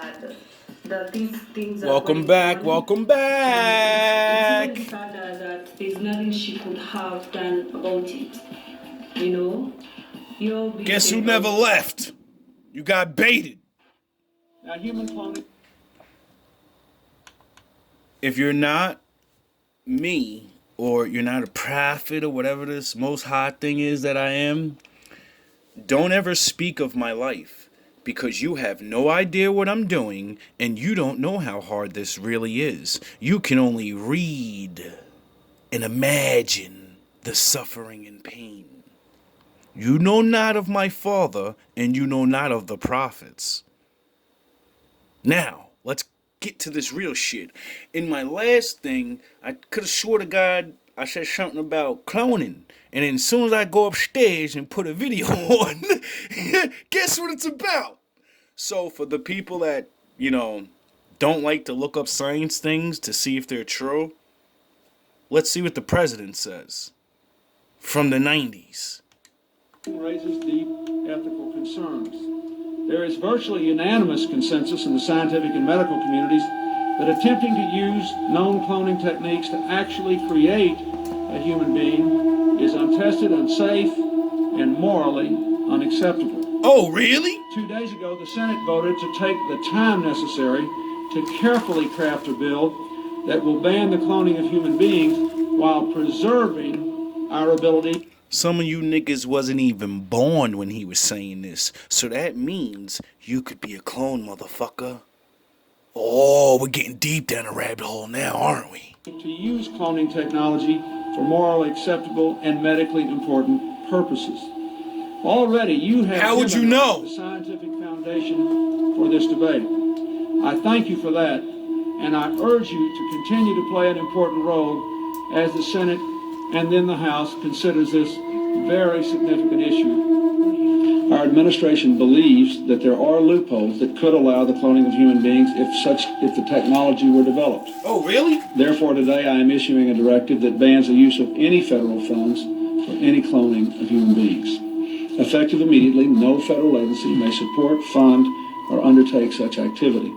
sad. Things are Welcome going back, on. welcome It's back. even sadder that there's nothing she could have done about it. You know, you're being Guess who saved never out. left? You got baited. Now, human cloning. If you're not me, or you're not a prophet, or whatever this most high thing is that I am, don't ever speak of my life, because you have no idea what I'm doing, and you don't know how hard this really is. You can only read and imagine the suffering and pain. You know not of my Father, and you know not of the prophets. Now, let's get to this real shit. In my last thing, I could have swore to God I said something about cloning. And then as soon as I go upstairs and put a video on, guess what it's about? So for the people that, don't like to look up science things to see if they're true, let's see what the president says. From the 90s. Raises deep ethical concerns. There is virtually unanimous consensus in the scientific and medical communities that attempting to use known cloning techniques to actually create a human being is untested, unsafe, and morally unacceptable. Oh, really? 2 days ago, the Senate voted to take the time necessary to carefully craft a bill that will ban the cloning of human beings while preserving our ability. Some of you niggas wasn't even born when he was saying this, so that means you could be a clone, motherfucker. Oh, we're getting deep down a rabbit hole now, aren't we? To use cloning technology for morally acceptable and medically important purposes. Already you have How would you given know? the scientific foundation for this debate. I thank you for that, and I urge you to continue to play an important role as the Senate and then the House considers this very significant issue. Our administration believes that there are loopholes that could allow the cloning of human beings if the technology were developed. Oh, really? Therefore, today I am issuing a directive that bans the use of any federal funds for any cloning of human beings. Effective immediately, no federal agency may support, fund, or undertake such activity.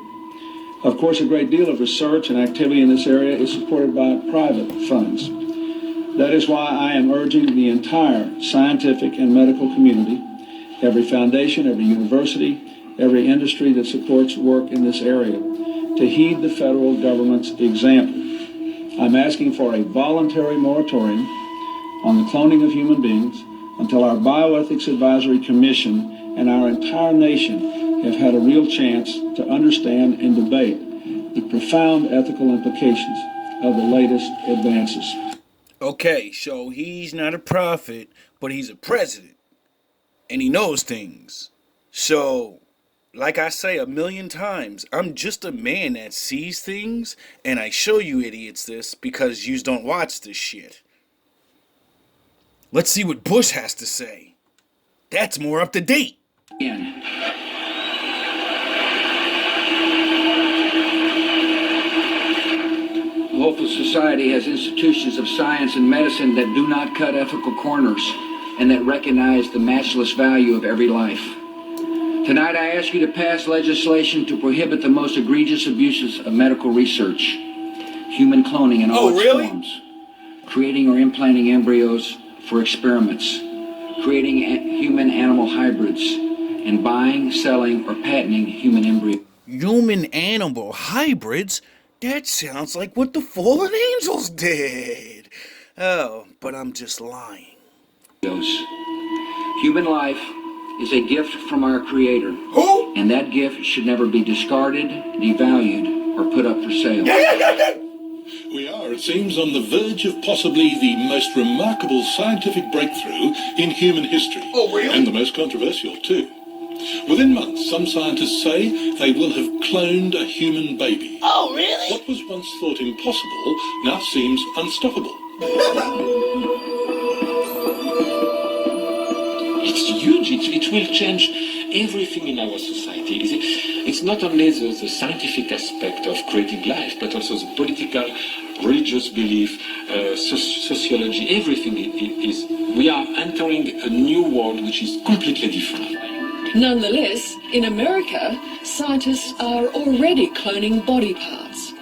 Of course, a great deal of research and activity in this area is supported by private funds. That is why I am urging the entire scientific and medical community, every foundation, every university, every industry that supports work in this area, to heed the federal government's example. I'm asking for a voluntary moratorium on the cloning of human beings until our Bioethics Advisory Commission and our entire nation have had a real chance to understand and debate the profound ethical implications of the latest advances. Okay, so he's not a prophet, but he's a president. And he knows things. So, like I say a million times, I'm just a man that sees things, and I show you idiots this because yous don't watch this shit. Let's see what Bush has to say. That's more up to date. A hopeful society has institutions of science and medicine that do not cut ethical corners and that recognize the matchless value of every life. Tonight I ask you to pass legislation to prohibit the most egregious abuses of medical research, human cloning in all its forms, creating or implanting embryos for experiments, creating human-animal hybrids, and buying, selling, or patenting human embryos. Human-animal hybrids? That sounds like what the fallen angels did. Oh, but I'm just lying. Human life is a gift from our Creator. Who? And that gift should never be discarded, devalued, or put up for sale. We are, it seems, on the verge of possibly the most remarkable scientific breakthrough in human history. Oh, really? And the most controversial, too. Within months, some scientists say they will have cloned a human baby. Oh, really? What was once thought impossible now seems unstoppable. It's huge. It will change everything in our society. It's not only the scientific aspect of creating life, but also the political, religious belief, sociology, everything is. We are entering a new world which is completely different. Nonetheless, in America, scientists are already cloning body parts.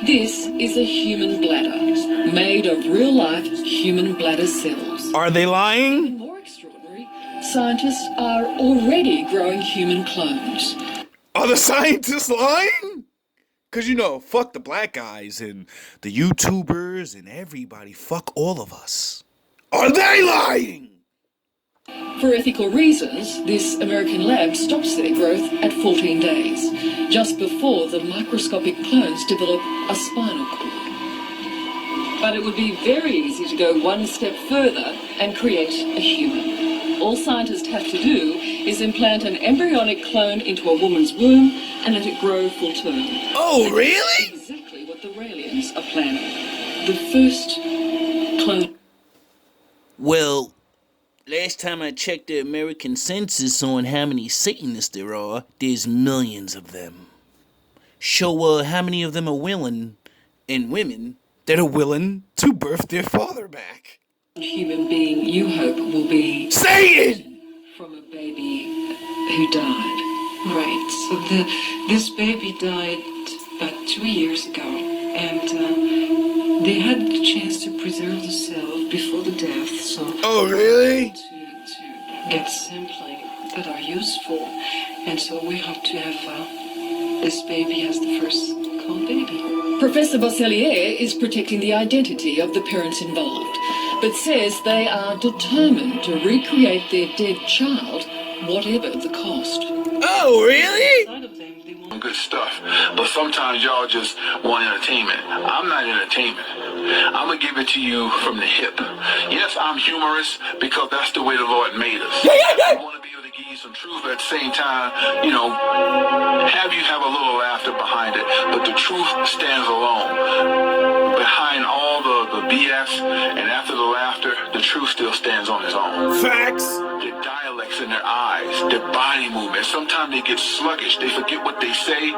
This is a human bladder, made of real-life human bladder cells. Are they lying? Even more extraordinary, scientists are already growing human clones. Are the scientists lying? Because, fuck the black guys and the YouTubers and everybody. Fuck all of us. Are they lying? For ethical reasons, this American lab stops their growth at 14 days, just before the microscopic clones develop a spinal cord. But it would be very easy to go one step further and create a human. All scientists have to do is implant an embryonic clone into a woman's womb and let it grow full term. Oh, really? That's exactly what the Raelians are planning. The first clone. Well, last time I checked the American census on how many Satanists there are, there's millions of them. So, how many of them are willing, and women, that are willing to birth their father back? Human being you hope will be Say it! from a baby who died. Right. So this baby died about 2 years ago, and they had the chance to preserve the cell before the death. So Oh, really? to get sampling that are useful, and so we hope to have this baby as the first clone baby. Professor Bosselier is protecting the identity of the parents involved, but says they are determined to recreate their dead child, whatever the cost. Oh, really? Side of them, they want Good stuff, but sometimes y'all just want entertainment. I'm not entertainment. I'm gonna give it to you from the hip. Yes, I'm humorous because that's the way the Lord made us. I want to be able to give you some truth, but at the same time, have you have a little laughter behind it. But the truth stands alone. Behind all the BS and after the laughter, the truth still stands on its own. Facts. Their dialects in their eyes, their body movements. Sometimes they get sluggish. They forget what they say.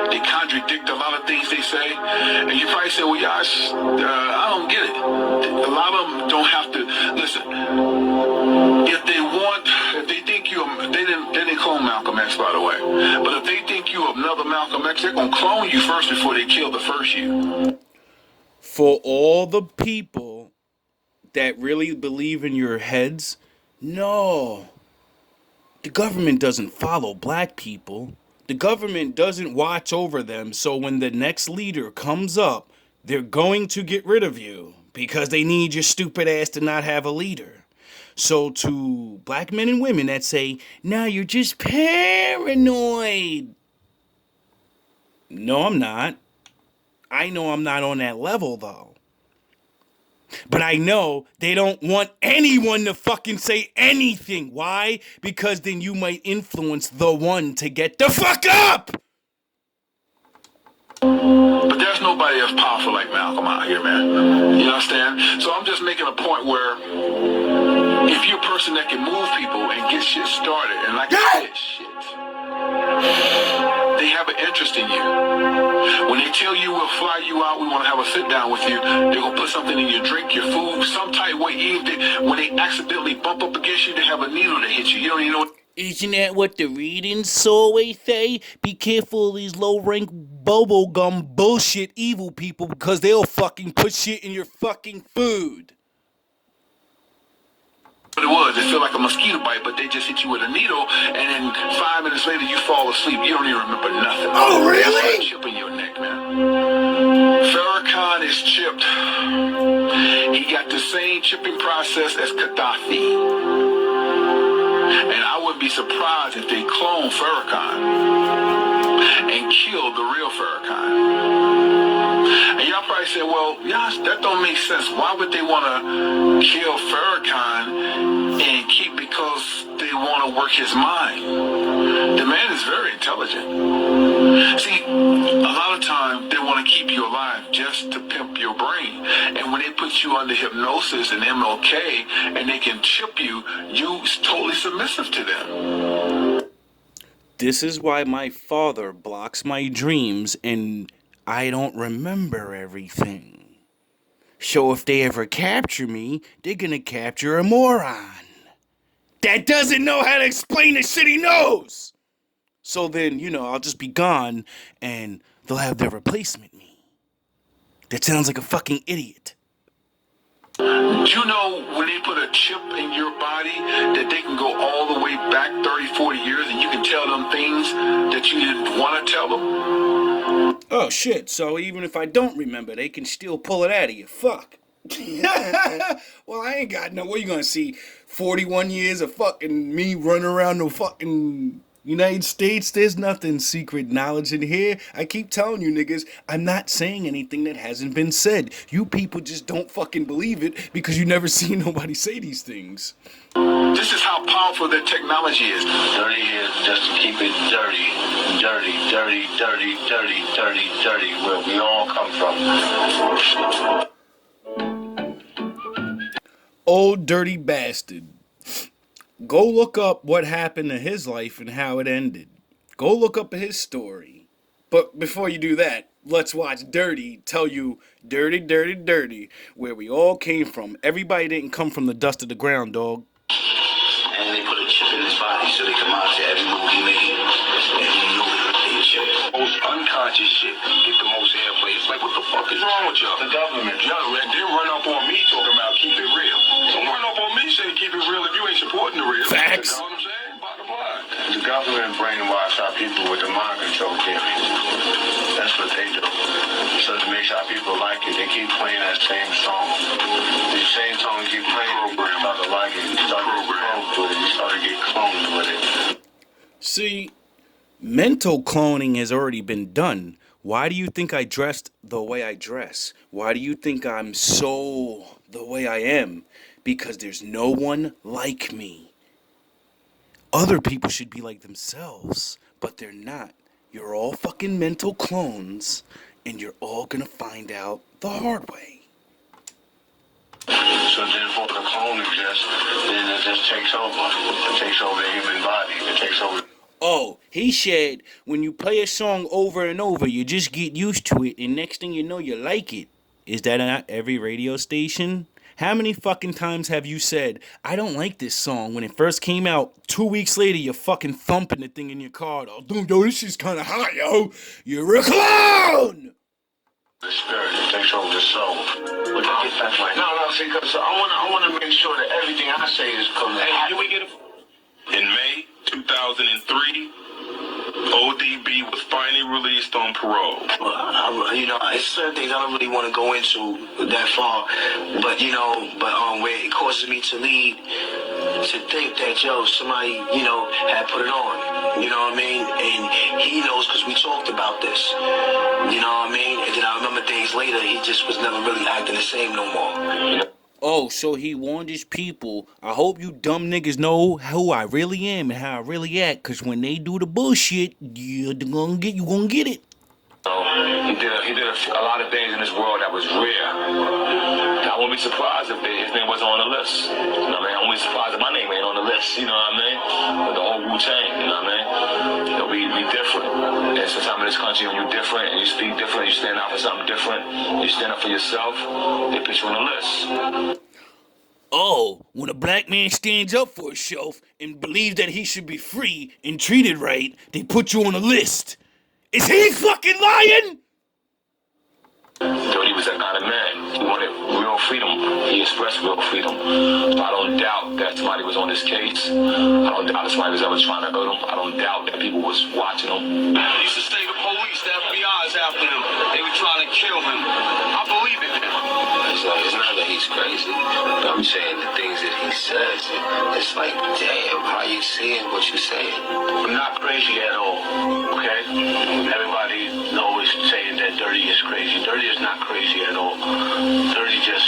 They contradict a lot of things they say. And you probably say, well, yeah, I don't get it. A lot of them don't have to. Listen, if they think they didn't clone Malcolm X, by the way. But if they think you another Malcolm X, they're going to clone you first before they kill the first you. For all the people that really believe in your heads, no. The government doesn't follow black people. The government doesn't watch over them, so when the next leader comes up, they're going to get rid of you because they need your stupid ass to not have a leader. So to black men and women that say, nah, you're just paranoid. No, I'm not. I know I'm not on that level, though. But I know they don't want anyone to fucking say anything. Why? Because then you might influence the one to get the fuck up! But there's nobody else powerful like Malcolm out here, man. You understand? So I'm just making a point where if you're a person that can move people and get shit started, and like I said, they have an interest in you. When they tell you we'll fly you out, we want to have a sit down with you, they're going to put something in your drink, your food, some type of way. Even when they accidentally bump up against you, they have a needle to hit you. You don't even know. Isn't that what the readings always say? Be careful of these low-rank bubblegum bullshit evil people because they'll fucking put shit in your fucking food. What it was, it felt like a mosquito bite, but they just hit you with a needle, and then 5 minutes later you fall asleep. You don't even remember nothing. Oh, really? It's chip in your neck, man. Farrakhan is chipped. He got the same chipping process as Gaddafi. And I wouldn't be surprised if they cloned Farrakhan and killed the real Farrakhan. And y'all probably say, well, gosh, that don't make sense. Why would they want to kill Farrakhan and keep because they want to work his mind? The man is very intelligent. See, a lot of times they want to keep you alive just to pimp your brain. And when they put you under hypnosis and MLK and they can chip you, you're totally submissive to them. This is why my father blocks my dreams and I don't remember everything. So if they ever capture me, they're gonna capture a moron. that doesn't know how to explain the shit he knows. So then, I'll just be gone and they'll have their replacement me. That sounds like a fucking idiot. Do you know when they put a chip in your body that they can go all the way back 30, 40 years and you can tell them things that you didn't want to tell them? Oh shit, so even if I don't remember, they can still pull it out of you. Fuck. Well, I ain't got no. What you gonna see? 41 years of fucking me running around the fucking United States? There's nothing secret knowledge in here. I keep telling you niggas, I'm not saying anything that hasn't been said. You people just don't fucking believe it because you never seen nobody say these things. This is how powerful their technology is. Dirty is just to keep it dirty. Dirty, dirty, dirty, dirty, dirty, dirty, where we all come from. Old dirty bastard. Go look up what happened to his life and how it ended. Go look up his story. But before you do that, let's watch Dirty tell you dirty, dirty, dirty, where we all came from. Everybody didn't come from the dust of the ground, dog. And they put a chip in his body so they can monitor every move he made. And he knew it would be a chip. Most unconscious shit get the most airplay. It's like, what the fuck is wrong with y'all? The government. Y'all didn't run up on me talking about keep it real. Don't run up on me saying keep it real if you ain't supporting the real. Facts. You know what I'm saying? Bottom line. The government brainwash our people with the mind control theory. That's what they do. So to make sure our people like it, they keep playing that same song. The same song they keep playing, you start to like it. You start to get cloned with it. You start to get cloned with it. See, mental cloning has already been done. Why do you think I dressed the way I dress? Why do you think I'm so the way I am? Because there's no one like me. Other people should be like themselves, but they're not. You're all fucking mental clones, and you're all gonna find out the hard way. So therefore the clone exists, then it just takes over. It takes over the human body. It takes over. Oh, he said when you play a song over and over, you just get used to it, and next thing you know, you like it. Is that not every radio station? How many fucking times have you said, I don't like this song when it first came out? 2 weeks later, you're fucking thumping the thing in your car. Oh, dude, yo, this shit's kind of hot, yo. You're a clown! The spirit, it takes over the soul. But get that right. No, see, because I want to make sure that everything I say is correct. Hey, can we get a... In May 2003, ODB was finally released on parole. Well, it's certain things I don't really want to go into that far, but where it causes me to lead to think that somebody had put it on. You know what I mean? And he knows because we talked about this. You know what I mean? And then I remember days later, he just was never really acting the same no more. Oh, so he warned his people. I hope you dumb niggas know who I really am and how I really act, cause when they do the bullshit, you gonna get it. He did a lot of things in this world that was rare. I wouldn't be surprised if his name wasn't on the list. You know what I mean? I wouldn't be surprised if my name ain't on the list. You know what I mean? With the whole Wu-Tang, you know what I mean? We different. And sometimes in this country, when you're different and you speak different, you stand out for something different, you stand up for yourself, they put you on the list. Oh, when a black man stands up for himself and believes that he should be free and treated right, they put you on a list. Is he fucking lying? He was that kind of man. He wanted real freedom. He expressed real freedom. I don't doubt that somebody was on this case. I don't doubt that somebody was ever trying to hurt him. I don't doubt that people was watching him. He used to say the police, the FBI is after him. They were trying to kill him. I believe it. It's not that he's crazy. But I'm saying the things that he says, it's like, damn, how you saying what you saying? I'm not crazy at all, okay? Everybody always saying that Dirty is crazy. Dirty is not crazy at all. Dirty just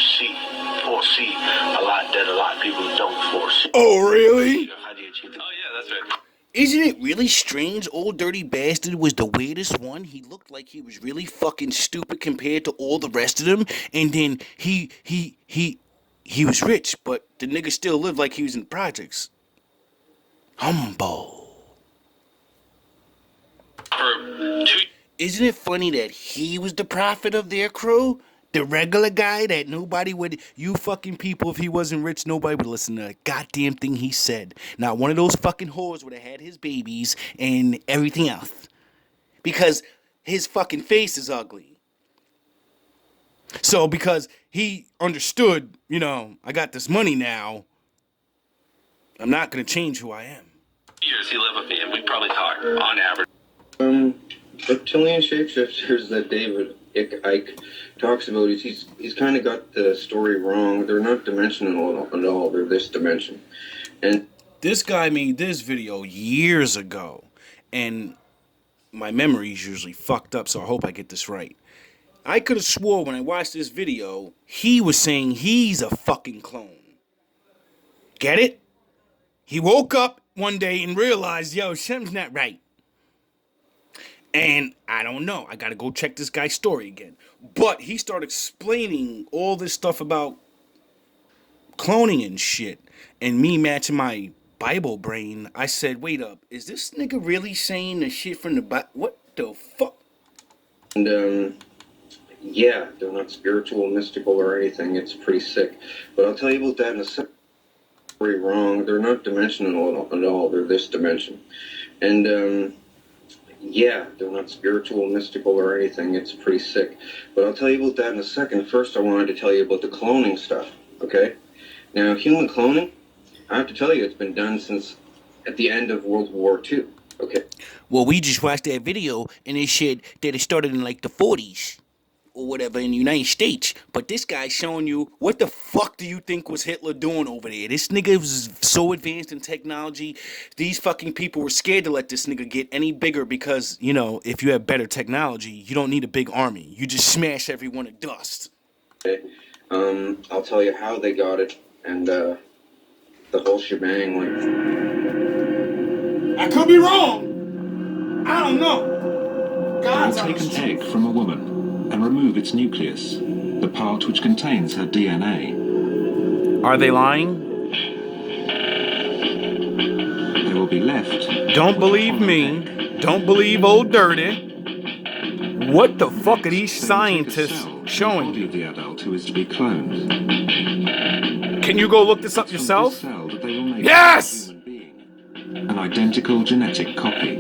foresee a lot that a lot of people don't foresee. Oh, really? How do you achieve that? Oh, yeah, that's right. Isn't it really strange Old Dirty Bastard was the weirdest one? He looked like he was really fucking stupid compared to all the rest of them. And then he was rich, but the nigga still lived like he was in projects. Humble. Isn't it funny that he was the prophet of their crew? The regular guy that nobody would, you fucking people, if he wasn't rich, nobody would listen to a goddamn thing he said. Not one of those fucking whores would have had his babies and everything else. Because his fucking face is ugly. So because he understood, you know, I got this money now, I'm not going to change who I am. Years he lived with me, and we probably talk on average. Reptilian shapeshifters that David Icke talks about, he's kind of got the story wrong. They're not dimensional at all. They're this dimension. And this guy made this video years ago, and my memory's usually fucked up, so I hope I get this right. I could have swore when I watched this video, he was saying he's a fucking clone. Get it? He woke up one day and realized, yo, something's not right. And I don't know. I got to go check this guy's story again. But he started explaining all this stuff about cloning and shit. And me matching my Bible brain, I said, wait up. Is this nigga really saying the shit from the Bible? What the fuck? And, yeah, they're not spiritual, mystical, or anything. It's pretty sick. But I'll tell you about that in a second. Very wrong. They're not dimensional at all. They're this dimension. And, yeah, they're not spiritual, mystical, or anything. It's pretty sick. But I'll tell you about that in a second. First, I wanted to tell you about the cloning stuff, okay? Now, human cloning, I have to tell you, it's been done since at the end of World War II, okay? Well, we just watched that video, and it said that it started in, like, the 40s. Or whatever in the United States, but this guy's showing you what the fuck do you think was Hitler doing over there? This nigga was so advanced in technology, these fucking people were scared to let this nigga get any bigger because, you know, if you have better technology, you don't need a big army. You just smash everyone to dust. Okay. I'll tell you how they got it, and the whole shebang. I could be wrong. I don't know. God's take an egg from a woman and remove its nucleus, the part which contains her DNA. Are they lying? They will be left. Don't believe me. Don't believe old dirty. What the fuck are these scientists showing you? The adult who is to be cloned. Can you go look this up yourself? Yes! An identical genetic copy.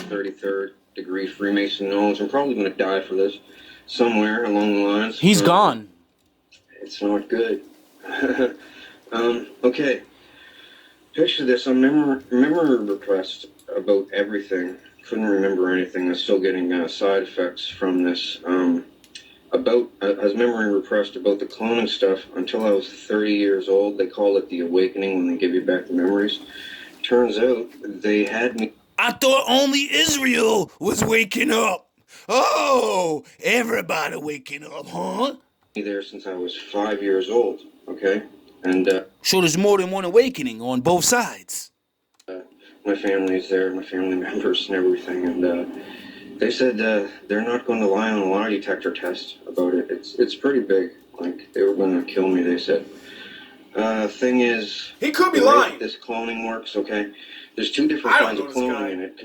33rd degree Freemason knowledge. I'm probably going to die for this somewhere along the lines. He's gone. It's not good. Okay. Picture this. I'm memory repressed about everything. Couldn't remember anything. I'm still getting side effects from this. I was memory repressed about the cloning stuff until I was 30 years old. They call it the awakening when they give you back the memories. Turns out they had me. I thought only Israel was waking up. Oh, everybody waking up, huh? There since I was 5 years old, okay? And, so there's more than one awakening on both sides. My family's there, my family members and everything, and, they said, they're not going to lie on a lie detector test about it. It's pretty big. Like, they were going to kill me, they said. Thing is... He could be lying. This cloning works, okay? There's two different kinds of cloning, and it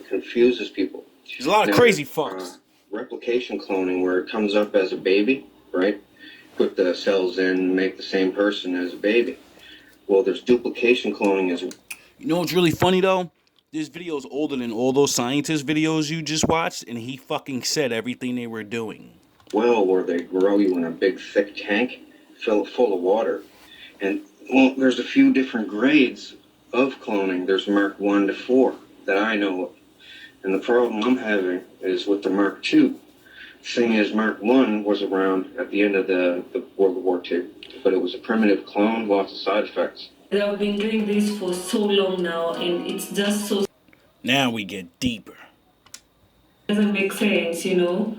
confuses people. There's a lot of crazy fucks. Replication cloning, where it comes up as a baby, right? Put the cells in, make the same person as a baby. Well, there's duplication cloning as well. You know what's really funny, though? This video is older than all those scientist videos you just watched, and he fucking said everything they were doing. Well, where they grow you in a big, thick tank full of water. And, well, there's a few different grades of cloning. There's Mark 1 to 4 that I know of. And the problem I'm having is with the Mark 2. Thing is, Mark 1 was around at the end of the World War II, but it was a primitive clone, lots of side effects. They have been doing this for so long now, and it's just so... Now we get deeper. Doesn't make sense, you know?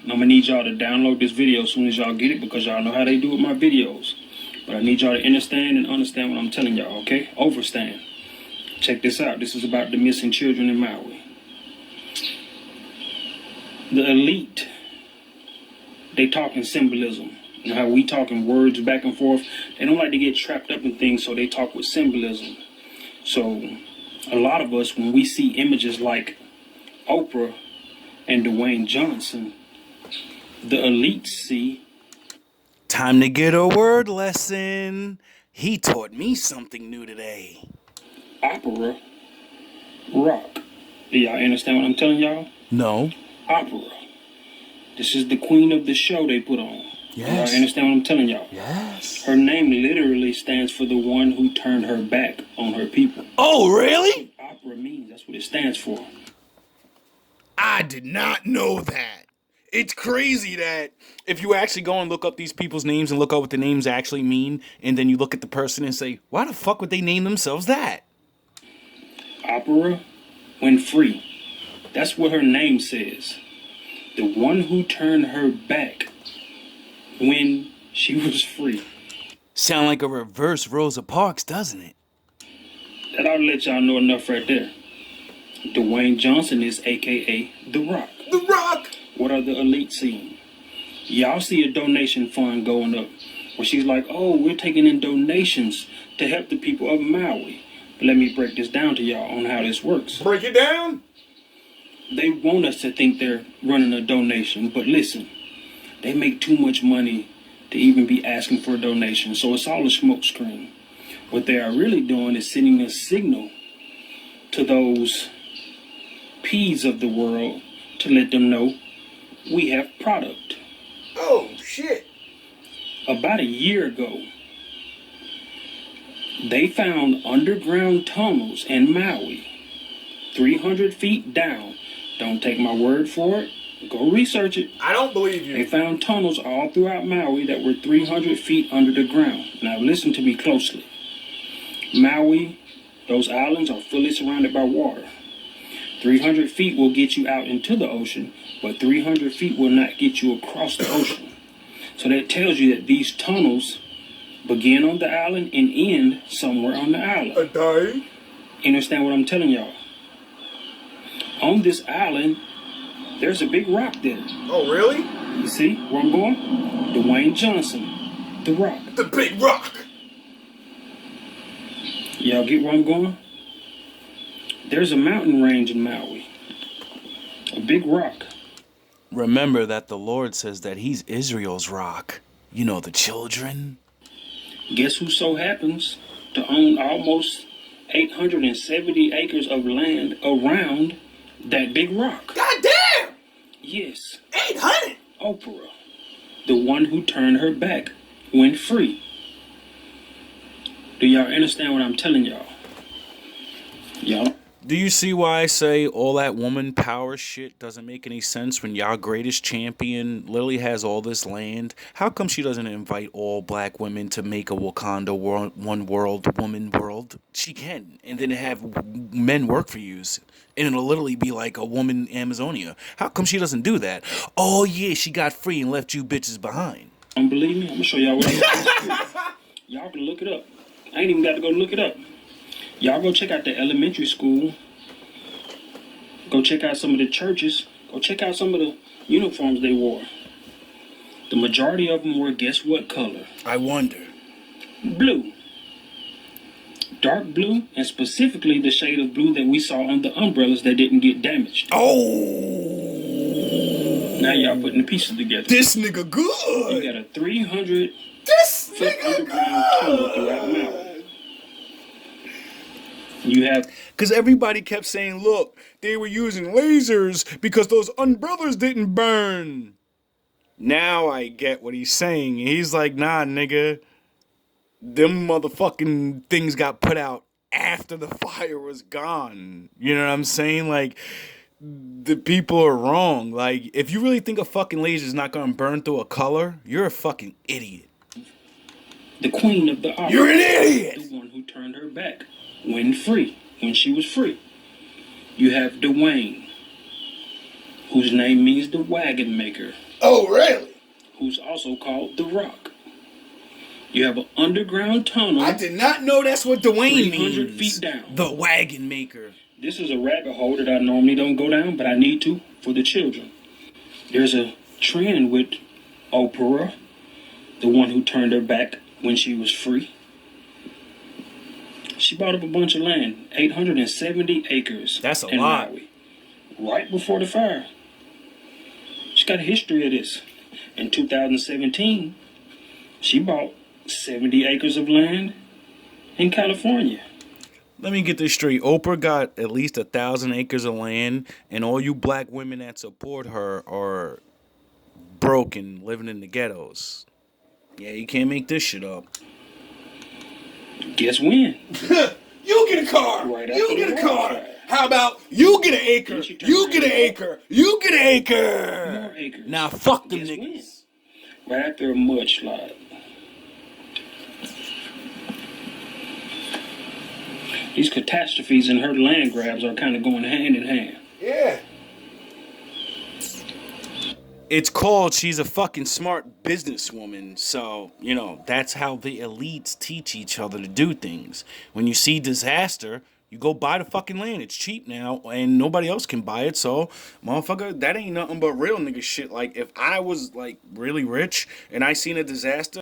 I'm gonna need y'all to download this video as soon as y'all get it, because y'all know how they do with my videos. But I need y'all to understand what I'm telling y'all, okay? Overstand. Check this out. This is about the missing children in Maui. The elite, they talk in symbolism. You know how we talk in words back and forth? They don't like to get trapped up in things, so they talk with symbolism. So a lot of us, when we see images like Oprah and Dwayne Johnson, the elites see. Time to get a word lesson. He taught me something new today. Opera rock. Do y'all understand what I'm telling y'all? No. Opera. This is the queen of the show they put on. Yes. Y'all understand what I'm telling y'all? Yes. Her name literally stands for the one who turned her back on her people. Oh, really? Opera means, that's what it stands for. I did not know that. It's crazy that if you actually go and look up these people's names and look up what the names actually mean, and then you look at the person and say, why the fuck would they name themselves that? Opera Winfrey. That's what her name says. The one who turned her back when she was free. Sound like a reverse Rosa Parks, doesn't it? That ought to let y'all know enough right there. Dwayne Johnson is AKA The Rock. The Rock! What are the elites seeing? Y'all see a donation fund going up where she's like, oh, we're taking in donations to help the people of Maui. But let me break this down to y'all on how this works. Break it down! They want us to think they're running a donation, but listen, they make too much money to even be asking for a donation, so it's all a smokescreen. What they are really doing is sending a signal to those P's of the world to let them know we have product. Oh, shit. About a year ago, they found underground tunnels in Maui, 300 feet down. Don't take my word for it. Go research it. I don't believe you. They found tunnels all throughout Maui that were 300 feet under the ground. Now listen to me closely. Maui, those islands are fully surrounded by water. 300 feet will get you out into the ocean, but 300 feet will not get you across the ocean. So that tells you that these tunnels begin on the island and end somewhere on the island. A day? You understand what I'm telling y'all? On this island, there's a big rock there. Oh, really? You see where I'm going? Dwayne Johnson, The Rock. The big rock! Y'all get where I'm going? There's a mountain range in Maui. A big rock. Remember that the Lord says that he's Israel's rock. You know, the children. Guess who so happens to own almost 870 acres of land around that big rock? God damn! Yes. 800? Oprah. The one who turned her back went free. Do y'all understand what I'm telling y'all? Y'all? Do you see why I say all that woman power shit doesn't make any sense when y'all greatest champion literally has all this land? How come she doesn't invite all black women to make a Wakanda world, one world, woman world? She can. And then have men work for you. And it'll literally be like a woman Amazonia. How come she doesn't do that? Oh yeah, she got free and left you bitches behind. Don't believe me? I'm gonna show y'all what I'm doing. Y'all can look it up. I ain't even got to go look it up. Y'all go check out the elementary school. Go check out some of the churches. Go check out some of the uniforms they wore. The majority of them were, guess what color? I wonder. Blue. Dark blue, and specifically the shade of blue that we saw on the umbrellas that didn't get damaged. Oh! Now y'all putting the pieces together. This nigga good! You got a 300 foot underground tunnel throughout Maui. You have... Because everybody kept saying, look, they were using lasers because those umbrellas didn't burn. Now I get what he's saying. He's like, nah, nigga. Them motherfucking things got put out after the fire was gone. You know what I'm saying? Like, the people are wrong. Like, if you really think a fucking laser is not going to burn through a color, you're a fucking idiot. The queen of the opera. You're an idiot! The one who turned her back when free. When she was free. You have Dwayne, whose name means the wagon maker. Oh, really? Who's also called The Rock. You have an underground tunnel. I did not know that's what Dwayne 300 means. feet down. The wagon maker. This is a rabbit hole that I normally don't go down, but I need to for the children. There's a trend with Oprah, the one who turned her back when she was free. She bought up a bunch of land, 870 acres. That's a in lot. Maui, right before the fire. She got a history of this. In 2017, she bought 70 acres of land in California. Let me get this straight. Oprah got at least 1,000 acres of land, and all you black women that support her are broken, living in the ghettos. Yeah, you can't make this shit up. Guess when? You get a car. Right You after get the a car. wildfire. How about you get an acre? Then she turned You get an around. acre. You get an acre. More acres. Now fuck them Guess when? niggas. Right after a mudslide. These catastrophes and her land grabs are kind of going hand in hand. Yeah. It's called she's a fucking smart businesswoman. So, you know, that's how the elites teach each other to do things. When you see disaster, you go buy the fucking land. It's cheap now and nobody else can buy it. So, motherfucker, that ain't nothing but real nigga shit. Like, if I was, like, really rich and I seen a disaster,